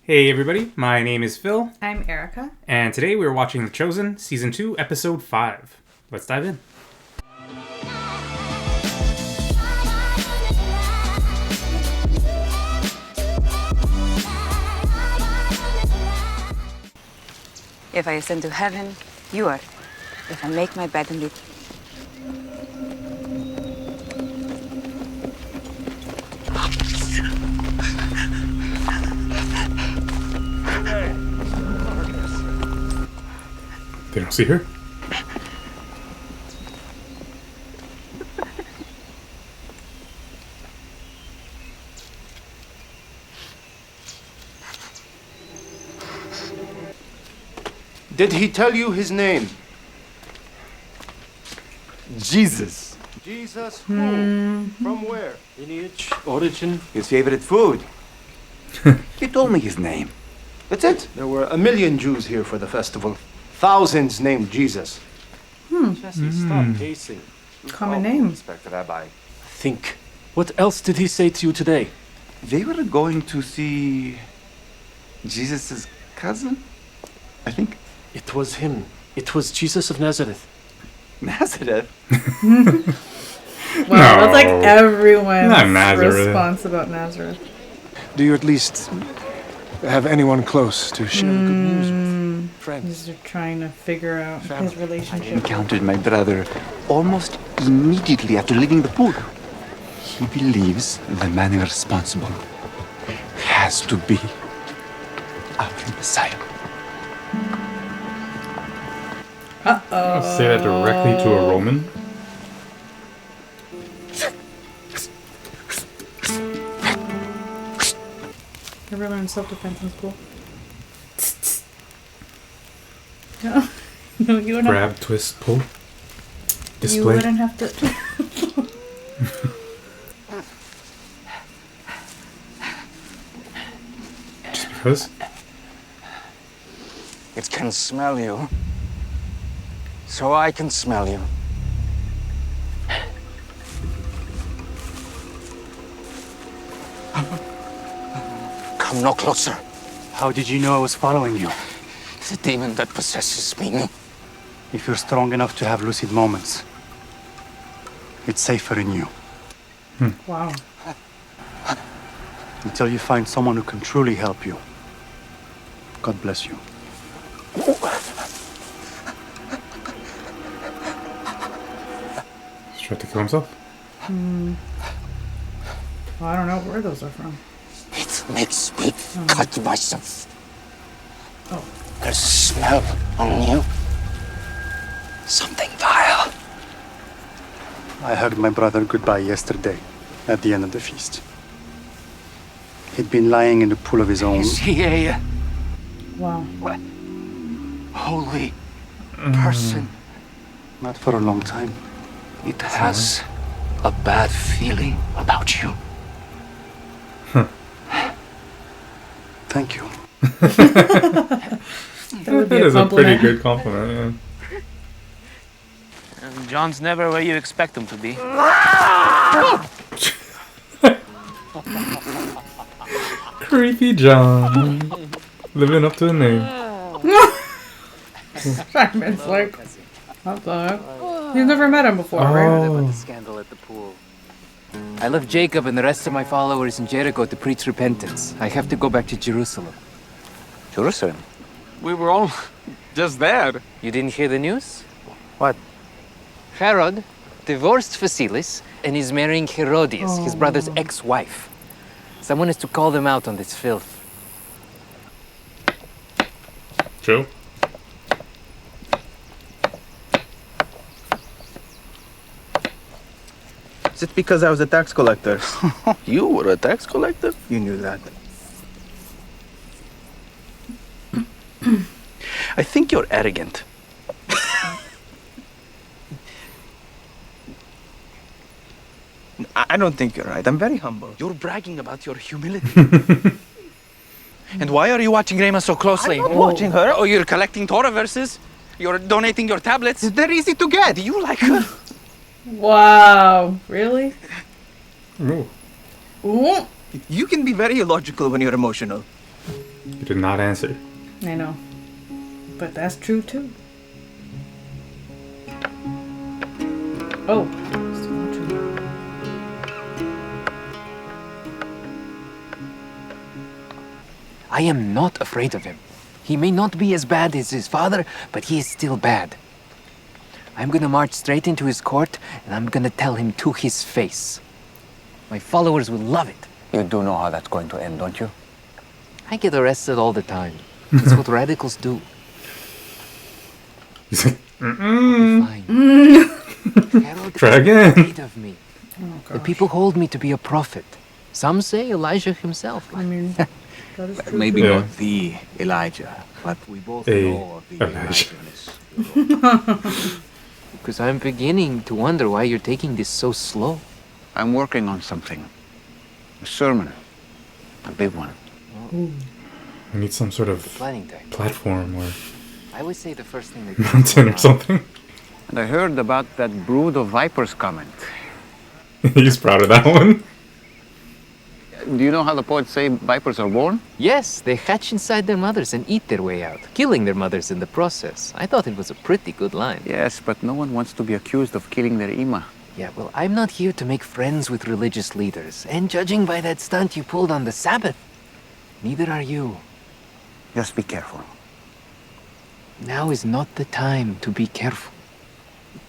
Hey everybody, my name is Phil. I'm Erika. And today we're watching The Chosen, Season 2, Episode 5. Let's dive in. If I ascend to heaven, you are. If I make my bed in the... They don't see her? Did he tell you his name? Jesus. Jesus who? From where? Lineage, origin. His favorite food. He told me his name. That's it. There were a million Jews here for the festival. Thousands named Jesus. Jesse, stop pacing. Common name. Respect, Rabbi. Think. What else did he say to you today? They were going to see Jesus' cousin, I think. It was him. It was Jesus of Nazareth. Nazareth. Wow, that's like No. everyone's Not Nazareth. response about Nazareth. Do you at least have anyone close to share the good news with? Friends. He's trying to figure out his I relationship. encountered my brother almost immediately after leaving the pool. He believes the man responsible has to be our Messiah. I'll say that directly to a Roman. Ever learn self-defense in school? No, no, you wouldn't. Grab, twist, pull. You Display. wouldn't have to. Just because. It can smell you. So I can smell you. Come no closer. How did you know I was following you? The demon that possesses me. If you're strong enough to have lucid moments, it's safer in you. Wow. Until you find someone who can truly help you. God bless you. He's trying to kill himself. Well, I don't know where those are from. It makes me cut myself. Oh. There's a smell on you. Something vile. I hugged my brother goodbye yesterday at the end of the feast. He'd been lying in the pool of his own. Is he a Wow. holy person? Not for a long time. It has a bad feeling about you. Thank you. That would be That a is a pretty compliment. good compliment, And John's never where you expect him to be. yeah. Creepy John. Living up to the name. Simon's like, what's up? You've never met him before, right? Oh. Scandal at the pool. I left Jacob and the rest of my followers in Jericho to preach repentance. I have to go back to Jerusalem. Jerusalem? We were all just there. You didn't hear the news? What? Herod divorced Vasilis and is marrying Herodias, his brother's ex-wife. Someone has to call them out on this filth. Joe? Is it because I was a tax collector? You were a tax collector? You knew that. I think you're arrogant. I don't think you're right. I'm very humble. You're bragging about your humility. And why are you watching Rema so closely? I'm not watching her. Oh, you're collecting Torah verses? You're donating your tablets? They're easy to get. Do you like her? Wow. Really? Ooh. Ooh. You can be very illogical when you're emotional. You did not answer. I know. But that's true too. Oh. Still watching. I am not afraid of him. He may not be as bad as his father, but he is still bad. I'm gonna march straight into his court, and I'm gonna tell him to his face. My followers will love it. You do know how that's going to end, don't you? I get arrested all the time. That's what radicals do. He's like, Fine. Herod Try is again. afraid of me. Oh, The gosh. people hold me to be a prophet. Some say Elijah himself. I mean, that is true. Maybe Yeah. not the Elijah, but we both A know of the Elijah. Elijah-ness. Because I'm beginning to wonder why you're taking this so slow. I'm working on something. A sermon. A big one. We need some sort of Planning time. platform or I would say the first thing that mountain or something. And I heard about that brood of vipers comment. He's proud of that one. Do you know how the poets say vipers are born? Yes, they hatch inside their mothers and eat their way out, killing their mothers in the process. I thought it was a pretty good line. Yes, but no one wants to be accused of killing their Ima. Yeah, well, I'm not here to make friends with religious leaders. And judging by that stunt you pulled on the Sabbath, neither are you. Just be careful. Now is not the time to be careful.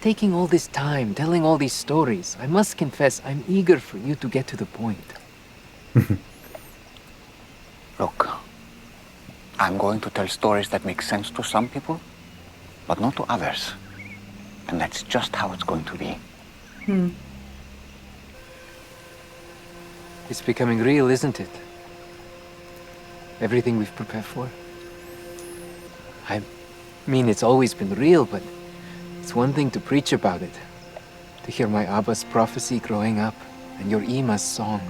Taking all this time, telling all these stories, I must confess I'm eager for you to get to the point. Look, I'm going to tell stories that make sense to some people, but not to others. And that's just how it's going to be. It's becoming real, isn't it? Everything we've prepared for. I mean, it's always been real, but it's one thing to preach about it. To hear my Abba's prophecy growing up and your Ima's song.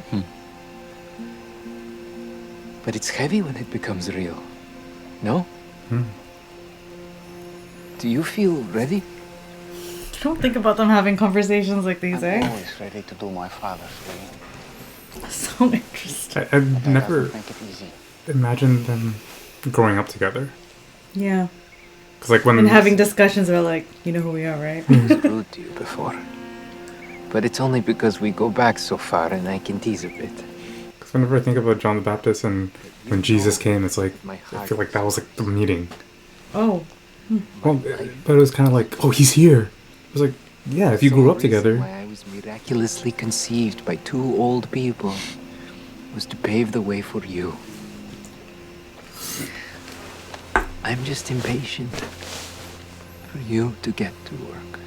But it's heavy when it becomes real. No? Do you feel ready? You don't think about them having conversations like these, I'm eh? always ready to do my father's will. So interesting. I've That never doesn't make it easy. imagined them growing up together. Yeah. Cause like when And having discussions about like, you know who we are, right? I was rude to you before. But it's only because we go back so far and I can tease a bit. Because whenever I think about John the Baptist and when Jesus came, it's like My I heart feel like that was like the meeting. Oh. Well, but it was kind of like, oh, he's here. It was like, yeah, if you grew up together. Why I was miraculously conceived by two old people was to pave the way for you. I'm just impatient for you to get to work.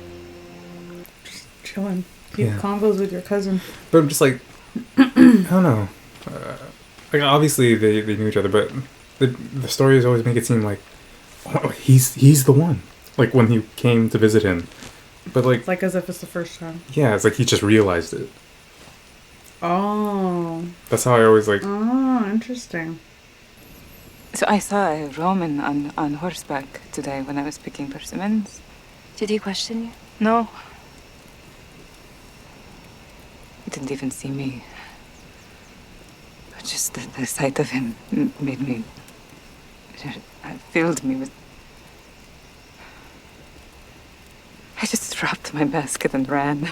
Chilling. Keep Yeah. combos with your cousin. But I'm just like, I don't know. Like obviously they knew each other, but the stories always make it seem like, oh, he's the one. Like when he came to visit him, but like Like as if it's the first time. yeah, it's like he just realized it. Oh. That's how I always like. Oh, interesting. So I saw a Roman on horseback today when I was picking persimmons. Did he question you? No. He didn't even see me. But just the sight of him made me... filled me with... I just dropped my basket and ran.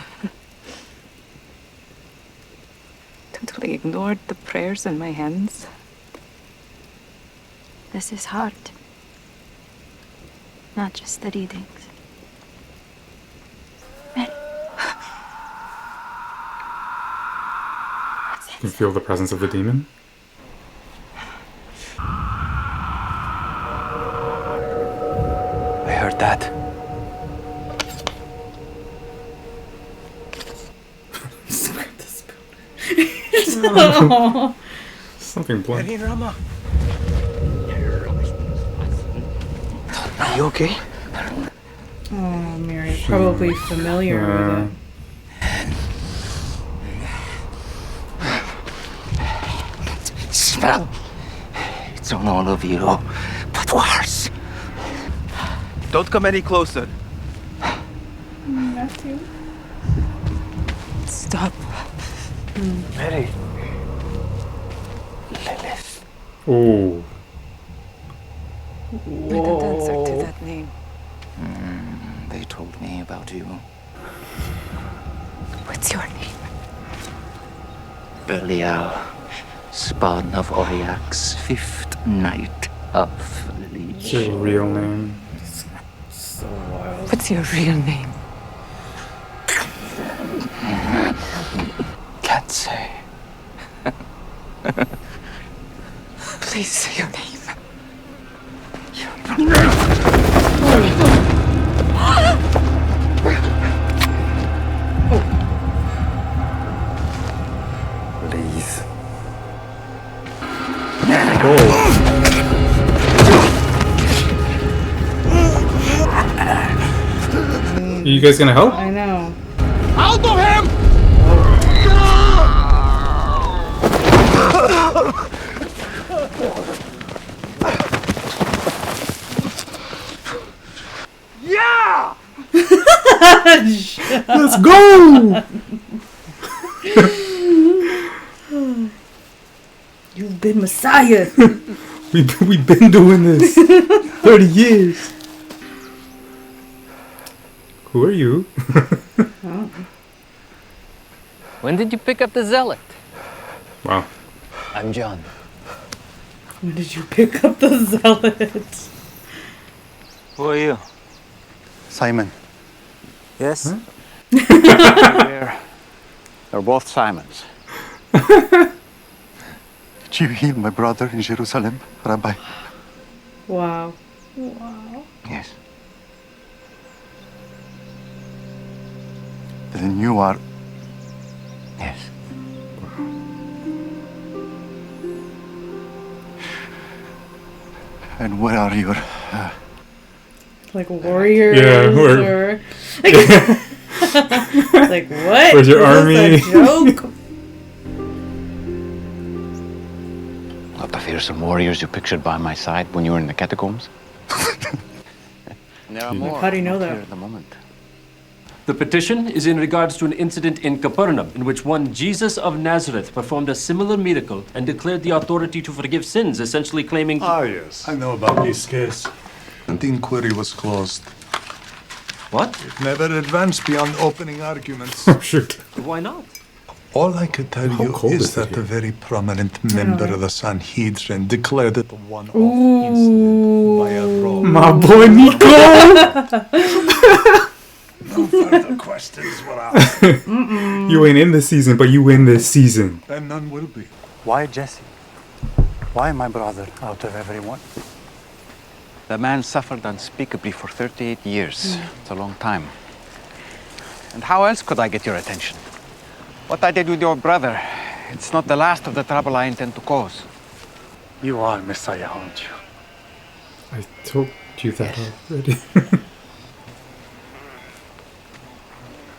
Totally ignored the prayers in my hands. This is hard. Not just the readings. Mary. You can feel the presence of the demon. I heard that. Oh. Something blunt. Are you okay? Oh, Mary's probably familiar with it. Smell. It's on all of you, but worse. Don't come any closer. Matthew. Stop. Mary. Lilith. Oh, I don't answer to that name. They told me about you. What's your name? Belial, spawn of Oriak's 5th night of Legion. It's your real name. So wild. What's your real name? Can't say. Please say your name. Please. Are you guys gonna help? I know. Out of him! Yeah! Let's go! You've been Messiah. We've been doing this 30 years. Who are you? Oh. When did you pick up the zealot? Wow. I'm John. When did you pick up the zealot? Who are you? Simon. Yes? They're both Simons. Did you heal my brother in Jerusalem, Rabbi? Wow. Wow. Yes. Then you are... Yes. And where are your... Like warriors Yeah, or... like what? Where's your Is army? this a joke? Not the fearsome warriors you pictured by my side when you were in the catacombs? There are more. How do you know Not that? here at the moment. The petition is in regards to an incident in Capernaum in which one Jesus of Nazareth performed a similar miracle and declared the authority to forgive sins, essentially claiming... Ah, yes. I know about this case. And the inquiry was closed. What? It never advanced beyond opening arguments. Oh, shoot. Why not? All I could tell How you cold is is it that a here? very prominent member of the Sanhedrin declared it a one-off incident by a Roman. My boy Nico! No further questions were asked. You ain't in this season, but you win this season. And none will be. Why Jesse? Why my brother out of everyone? The man suffered unspeakably for 38 years. It's a long time. And how else could I get your attention? What I did with your brother, it's not the last of the trouble I intend to cause. You are Messiah, aren't you? I told you that already.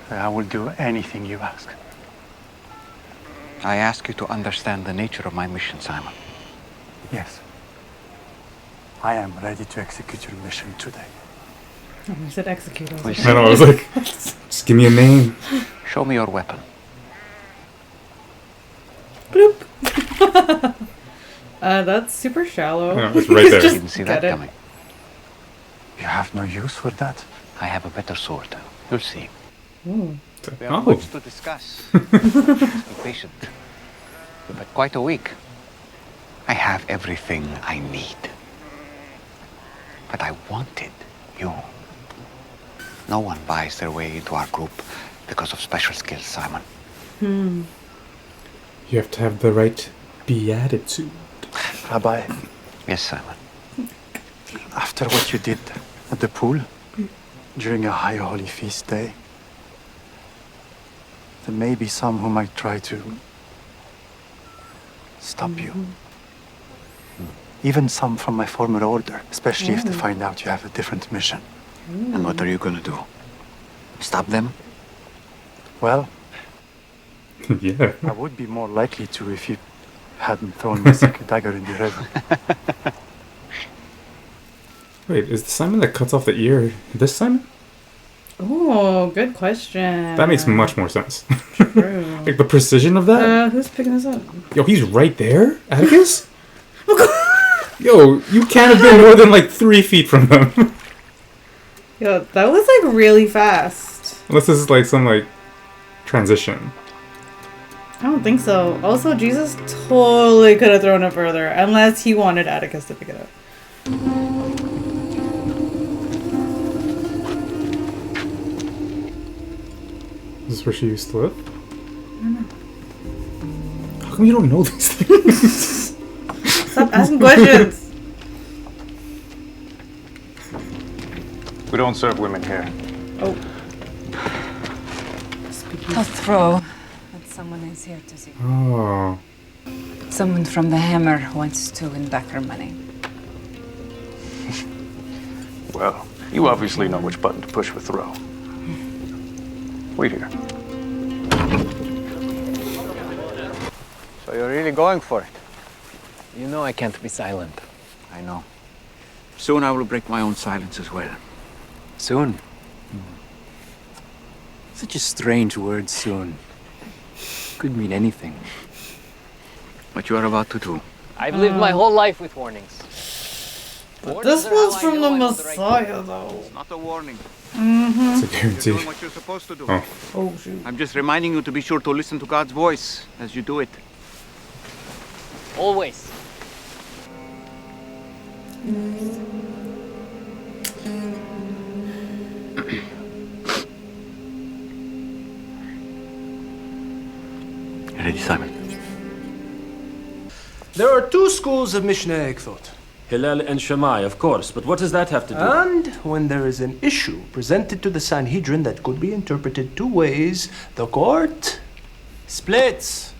I will do anything you ask. I ask you to understand the nature of my mission, Simon. Yes. I am ready to execute your mission today. Oh, I said execute. I was like, I know, I was like, just give me a name. Show me your weapon. bloop. That's super shallow. No, it's right there. Just Didn't see get that it. coming. You have no use for that. I have a better sword. You'll see. Ooh. We have Oh. much to discuss. Be patient. You've had quite a week. I have everything I need. But I wanted you. No one buys their way into our group because of special skills, Simon. You have to have the right beatitude. Rabbi, Yes, Simon. after what you did at the pool during a high holy feast day, there may be some who might try to stop you. Even some from my former order, especially if they find out you have a different mission. And what are you gonna do? Stop them? Well, Yeah. I would be more likely to if you hadn't thrown my secret dagger in the river. Wait, is the Simon that cuts off the ear this Simon? Oh, good question. That makes much more sense. True. Like the precision of that? Who's picking this up? Yo, he's right there? Atticus? Yo, you can't have been more than like 3 feet from them. Yo, that was like really fast. Unless this is like some like transition. I don't think so. Also, Jesus totally could have thrown it further, unless he wanted Atticus to pick it up. Is this where she used to live? I don't know. How come you don't know these things? Stop asking questions. We don't serve women here. Oh. A throw. But someone is here to see. Oh. Someone from the Hammer wants to win back her money. Well, you obviously know which button to push with Throw. Wait here. So you're really going for it? You know I can't be silent. I know. Soon I will break my own silence as well. Soon. Such a strange word, soon. Could mean anything. What you are about to do. I've lived my whole life with warnings. But this was from the Messiah, though. It's not a warning. It's a You're guarantee. doing what you're supposed to do. Oh. Oh, shoot. I'm just reminding you to be sure to listen to God's voice as you do it. Always. Ready, Simon? There are two schools of Mishnaic thought. Hillel and Shammai, of course, but what does that have to do? And when there is an issue presented to the Sanhedrin that could be interpreted two ways, the court splits.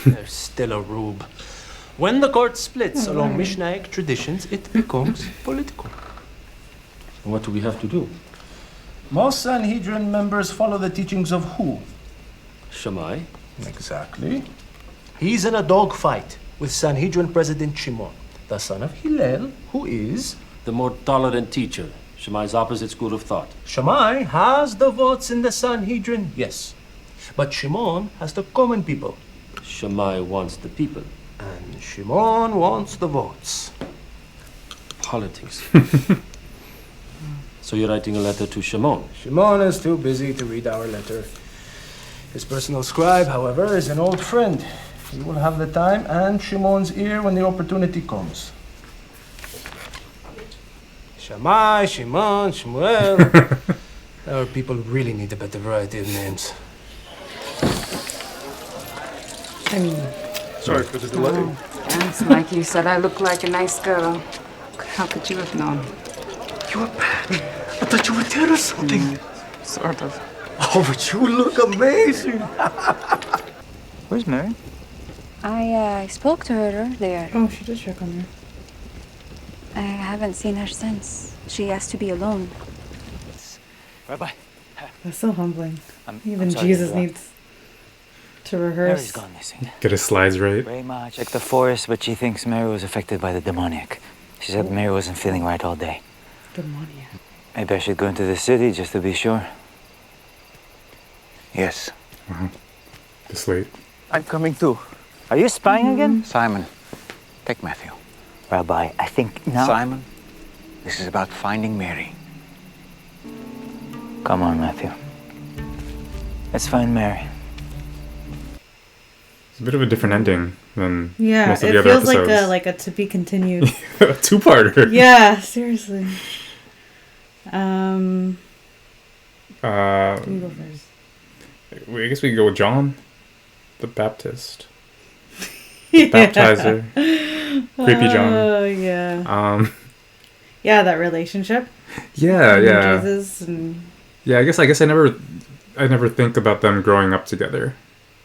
There's still a rube. When the court splits along Mishnaic traditions, it becomes political. What do we have to do? Most Sanhedrin members follow the teachings of who? Shammai? Exactly. He's in a dogfight with Sanhedrin President Shimon, the son of Hillel, who is The more tolerant teacher. Shammai's opposite school of thought. Shammai has the votes in the Sanhedrin, yes. But Shimon has the common people. Shammai wants the people. And Shimon wants the votes. Politics. So you're writing a letter to Shimon? Shimon is too busy to read our letter. His personal scribe, however, is an old friend. He will have the time and Shimon's ear when the opportunity comes. Shammai, Shimon, Shmuel. Our people really need a better variety of names. Sorry for the delay. Sounds like you said I look like a nice girl. How could you have known? You were bad. I thought you were dead or something. Sort of. Oh, but you look amazing. Where's Mary? I spoke to her earlier. Oh, she did check on her. I haven't seen her since. She asked to be alone. Rabbi, That's so humbling. Even I'm sorry Jesus to interrupt. needs to rehearse. Mary's gone missing. Get his slides right. Rayma checked the forest, but she thinks Mary was affected by the demoniac. She said Mary wasn't feeling right all day. Demoniac. Maybe I should go into the city just to be sure. Yes. Wow. This late. I'm coming too. Are you spying again? Simon, take Matthew. Rabbi, I think now... Simon, this is about finding Mary. Come on, Matthew. Let's find Mary. It's a bit of a different ending than Yeah, most of it the other feels episodes. like a to be continued. A two-parter. Yeah, seriously. You go first. I guess we could go with John, the Baptist. Baptizer. Creepy John. Oh, yeah. Yeah, that relationship. Yeah, between yeah. Jesus and... Yeah, I guess I never think about them growing up together.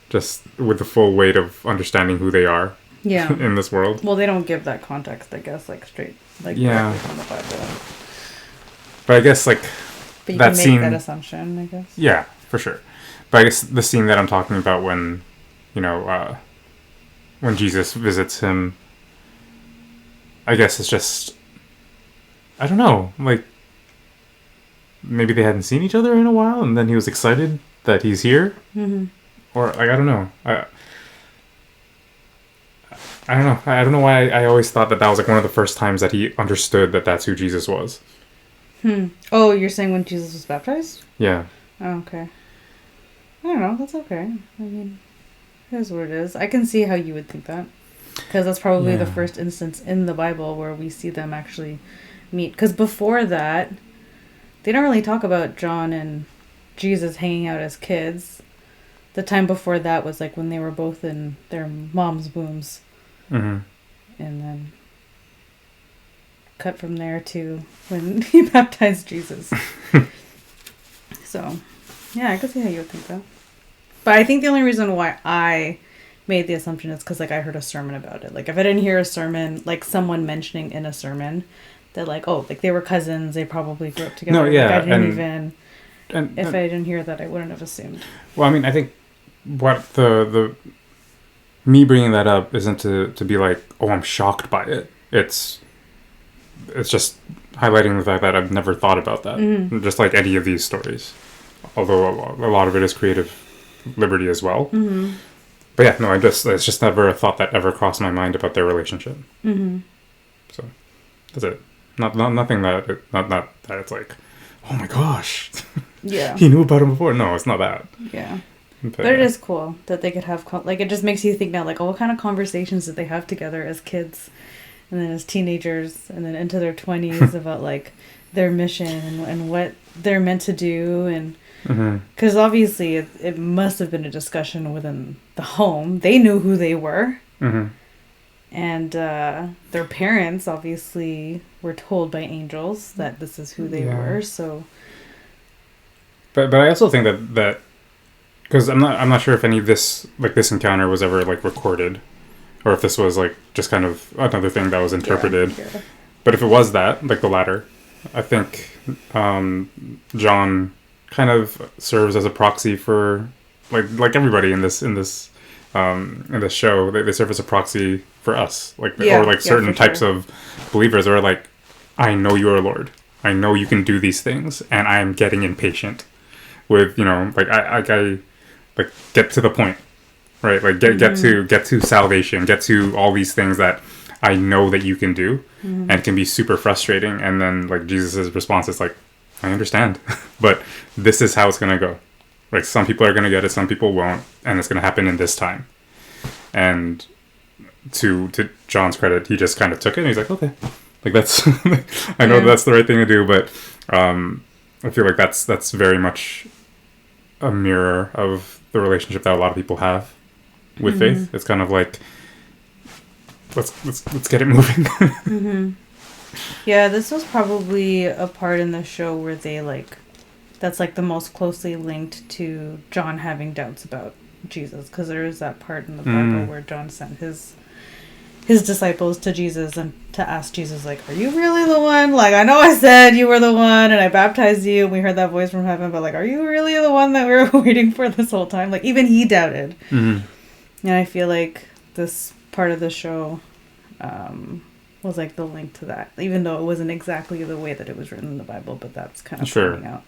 Just with the full weight of understanding who they are. Yeah. In this world. Well, they don't give that context, I guess, like straight, like Yeah. directly from the Bible. But I guess like But you that can make scene, that assumption, I guess. Yeah, for sure. But I guess the scene that I'm talking about when, when Jesus visits him, I guess it's just, I don't know, like, maybe they hadn't seen each other in a while, and then he was excited that he's here? Mm-hmm. Or, like, I don't know. I don't know. I don't know why I always thought that was like one of the first times that he understood that that's who Jesus was. Oh, you're saying when Jesus was baptized? Yeah. Oh, okay. I don't know. That's okay. I mean, here's what it is. I can see how you would think that. Because that's probably the first instance in the Bible where we see them actually meet. Because before that, they don't really talk about John and Jesus hanging out as kids. The time before that was like when they were both in their mom's wombs. Mm-hmm. And then cut from there to when he baptized Jesus. So, yeah, I could see how you would think that. But I think the only reason why I made the assumption is because, like, I heard a sermon about it. Like, if I didn't hear a sermon, like, someone mentioning in a sermon that, like, oh, like, they were cousins, they probably grew up together. No, yeah. Like, I didn't if I didn't hear that, I wouldn't have assumed. Well, I mean, I think what the me bringing that up isn't to be like, oh, I'm shocked by it. It's just highlighting the fact that I've never thought about that. Mm-hmm. Just like any of these stories. Although a lot of it is creative liberty as well. Mm-hmm. But yeah, no, it's just never a thought that ever crossed my mind about their relationship. Mm-hmm. So that's it. Nothing that not that it's like, oh my gosh. Yeah. He knew about him before. No, it's not that. Yeah. But it is cool that they could have, like, it just makes you think now, like, oh, what kind of conversations did they have together as kids and then as teenagers and then into their 20s about, like, their mission and what they're meant to do. And because obviously it must have been a discussion within the home. They knew who they were. Mm-hmm. And their parents obviously were told by angels that this is who they were. So, but I also think that because I'm not sure if any of this encounter was ever like recorded, or if this was like just kind of another thing that was interpreted. Yeah. But if it was that, like the latter, I think John kind of serves as a proxy for like everybody in this show. They serve as a proxy for us, or like certain types of believers, or like, I know you are Lord. I know you can do these things, and I am getting impatient with, like I like get to the point, right? Like get to salvation, get to all these things that I know that you can do, and it can be super frustrating. And then like Jesus's response is like, I understand, but this is how it's gonna go. Like some people are gonna get it, some people won't, and it's gonna happen in this time. And to John's credit, he just kind of took it and he's like, okay, like that's I know that's the right thing to do, but I feel like that's very much a mirror of the relationship that a lot of people have with faith. It's kind of like, let's get it moving. Yeah, this was probably a part in the show where they that's like the most closely linked to John having doubts about Jesus, because there is that part in the Bible where John sent his disciples to Jesus and to ask Jesus, like, are you really the one? Like, I know I said you were the one and I baptized you and we heard that voice from heaven, but like, are you really the one that we were waiting for this whole time? Like, even he doubted. And I feel like this part of the show was like the link to that, even though it wasn't exactly the way that it was written in the Bible, but that's kind of pointing out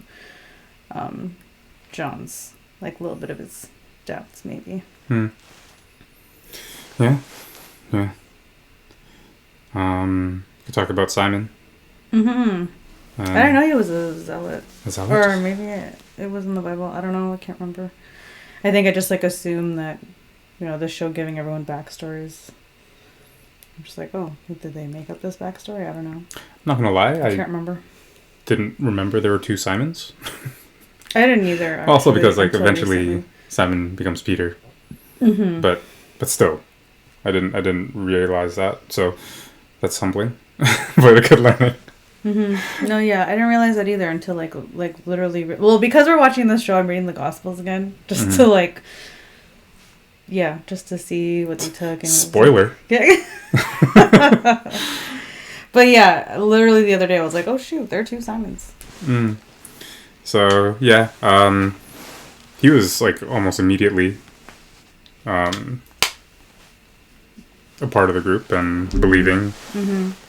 John's, like, a little bit of his doubts, maybe. Yeah. Could talk about Simon. I didn't know he was a zealot. A zealot? Or maybe it was in the Bible. I don't know. I can't remember. I think I just like assume that, the show giving everyone backstories. I'm just like, oh, did they make up this backstory? I don't know. Not gonna lie, I can't remember. Didn't remember there were two Simons. I didn't either. Actually, also because like eventually Simon becomes Peter. But still, I didn't realize that. So that's humbling, but a good learning. No, yeah, I didn't realize that either until like literally. Well, because we're watching this show, I'm reading the Gospels again just to just to see what they took. And spoiler. Yeah. But yeah, literally the other day I was like, oh shoot, there are two Simons. So yeah, he was like almost immediately a part of the group and believing.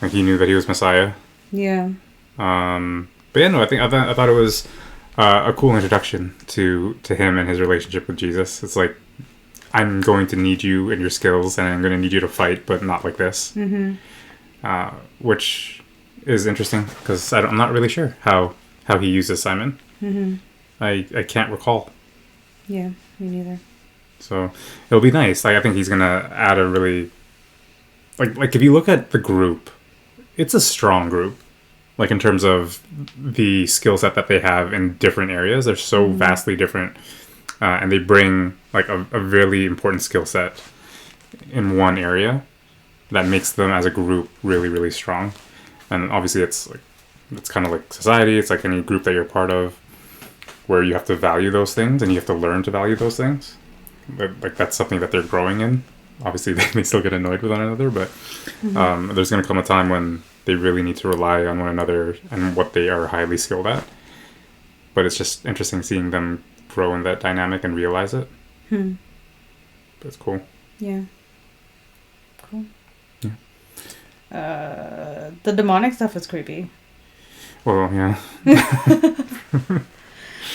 Like he knew that he was Messiah. Yeah. But yeah, no, I thought it was a cool introduction to him and his relationship with Jesus. It's like I'm going to need you and your skills, and I'm going to need you to fight, but not like this. Which is interesting because I'm not really sure how he uses Simon. I can't recall. Yeah, me neither. So it'll be nice. Like, I think he's gonna add a really like if you look at the group, it's a strong group. Like in terms of the skill set that they have in different areas, they're so vastly different, and they bring like a really important skill set in one area that makes them as a group really, really strong. And obviously, it's kind of like society. It's like any group that you're part of, where you have to value those things and you have to learn to value those things. Like that's something that they're growing in. Obviously, they may still get annoyed with one another, but there's going to come a time when they really need to rely on one another and what they are highly skilled at. But it's just interesting seeing them grow in that dynamic and realize it. But it's cool. Yeah. Cool. Yeah. The demonic stuff is creepy. Well, yeah.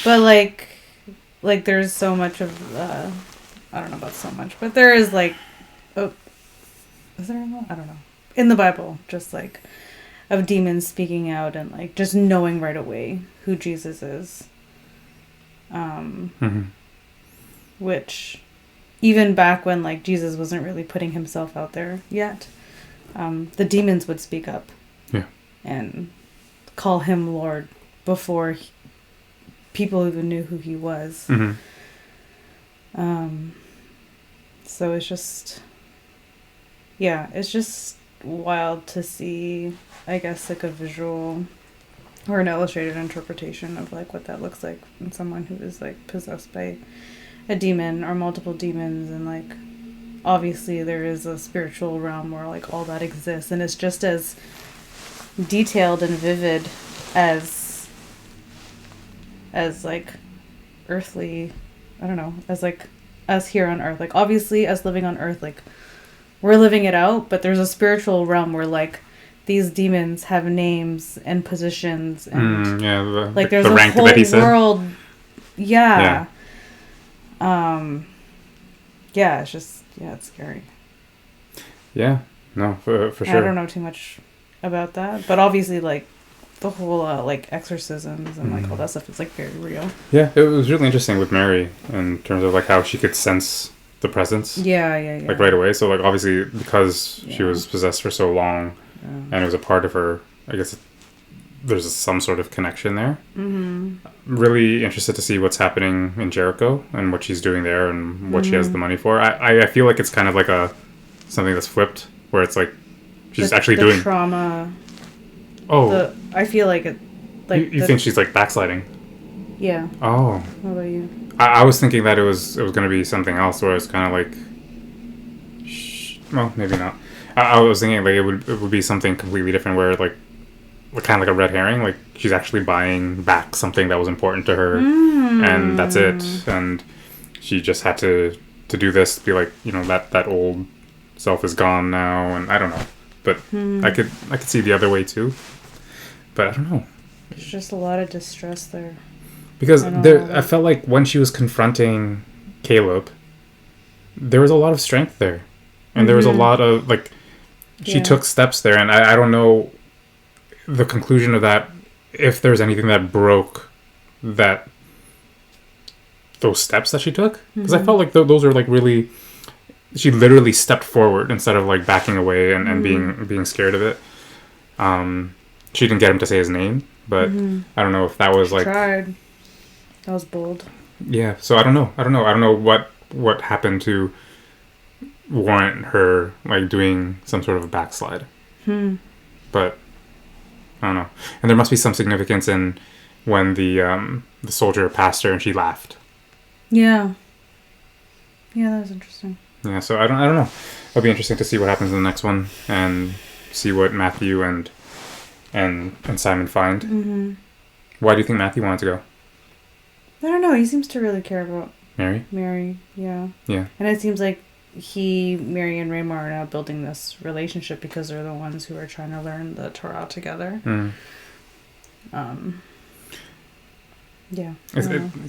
But like there's so much of I don't know about so much, but there is like, oh, is there? I don't know. In the Bible, just like of demons speaking out and like just knowing right away who Jesus is. Which, even back when like Jesus wasn't really putting himself out there yet, the demons would speak up. Yeah. And call him Lord before people even knew who he was. So it's just, yeah, it's just wild to see, I guess, like a visual or an illustrated interpretation of like what that looks like in someone who is like possessed by a demon or multiple demons. And like obviously there is a spiritual realm where like all that exists, and it's just as detailed and vivid as like earthly, I don't know, as like us here on earth. Like obviously us living on earth, like we're living it out, but there's a spiritual realm where like these demons have names and positions and like there's a whole world. Yeah. Yeah, it's just, yeah, it's scary. Yeah, no, for sure. I don't know too much about that, but obviously like the whole like exorcisms and like all that stuff is like very real. Yeah, it was really interesting with Mary in terms of like how she could sense the presence. Yeah. Like right away. So like obviously because she was possessed for so long, and it was a part of her, I guess there's some sort of connection there. I'm really interested to see what's happening in Jericho and what she's doing there and what she has the money for. I feel like it's kind of like something that's flipped, where it's like she's actually doing trauma. Oh, I feel like it. Like you think she's like backsliding? Yeah. Oh. What about you? I was thinking that it was going to be something else, where it's kind of like, well, maybe not. I was thinking like it would be something completely different, where like kind of like a red herring, like she's actually buying back something that was important to her, and that's it, and she just had to do this, be like, you know, that old self is gone now, and I don't know, but I could see the other way too, but I don't know. There's just a lot of distress there. Because I felt like when she was confronting Caleb, there was a lot of strength there. And there was a lot of, like, she took steps there. And I don't know the conclusion of that, if there's anything that broke those steps that she took. Because I felt like those are, like, really, she literally stepped forward instead of, like, backing away and being scared of it. She didn't get him to say his name, but I don't know if that was, like... Tried. That was bold. Yeah, so I don't know what happened to warrant her like doing some sort of a backslide. But I don't know. And there must be some significance in when the soldier passed her and she laughed. Yeah. Yeah, that was interesting. Yeah, so I don't know. It'll be interesting to see what happens in the next one and see what Matthew and Simon find. Why do you think Matthew wanted to go? I don't know. He seems to really care about Mary, yeah. Yeah. And it seems like Mary and Raymar are now building this relationship because they're the ones who are trying to learn the Torah together. Yeah.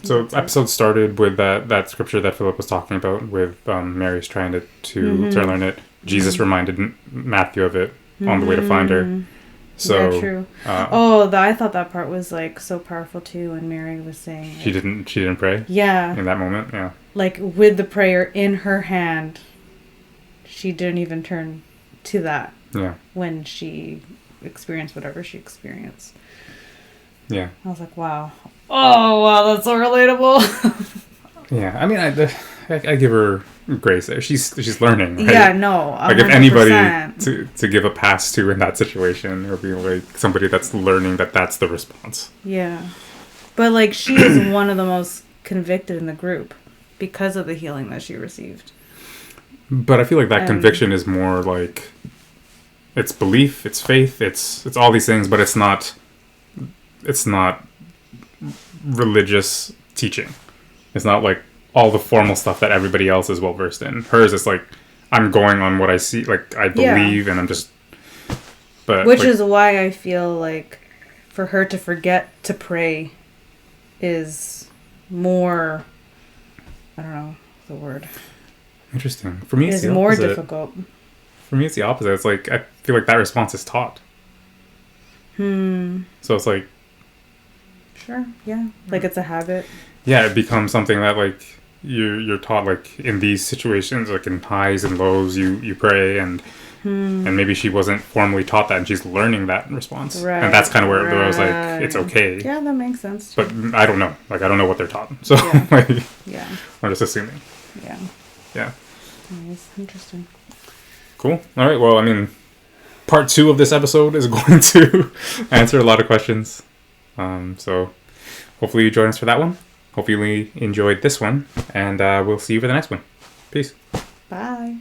So episode started with that scripture that Philip was talking about, with Mary's trying to learn it. Jesus reminded Matthew of it on the way to find her. So yeah, true. I thought that part was like so powerful too, when Mary was saying like, she didn't pray. Yeah. In that moment, yeah. Like with the prayer in her hand, she didn't even turn to that. Yeah. When she experienced whatever she experienced. Yeah. I was like, wow. Oh wow, that's so relatable. Yeah, I mean, I give her grace there. She's learning. Right? Yeah, no. 100%. Like if anybody to give a pass to in that situation, it would be like somebody that's learning that's the response. Yeah, but like she is one of the most convicted in the group because of the healing that she received. But I feel like that conviction is more like it's belief, it's faith, it's all these things, but it's not religious teaching. It's not like all the formal stuff that everybody else is well versed in. Hers is like, I'm going on what I see, like I believe, and I'm just. But which is why I feel like for her to forget to pray is more. I don't know the word. Interesting. For me, it's the more opposite. difficult. For me, it's the opposite. It's like I feel like that response is taught. So it's like. Sure. Yeah. Like it's a habit. Yeah, it becomes something that like you're taught, like in these situations, like in highs and lows, you pray, and maybe she wasn't formally taught that, and she's learning that response, right, and that's kind of where I was like, it's okay. Yeah, that makes sense. But I don't know, like I don't know what they're taught, so yeah, I'm just assuming. Yeah. Nice, interesting. Cool. All right. Well, I mean, part 2 of this episode is going to answer a lot of questions. So hopefully you join us for that one. Hopefully you enjoyed this one, and we'll see you for the next one. Peace. Bye.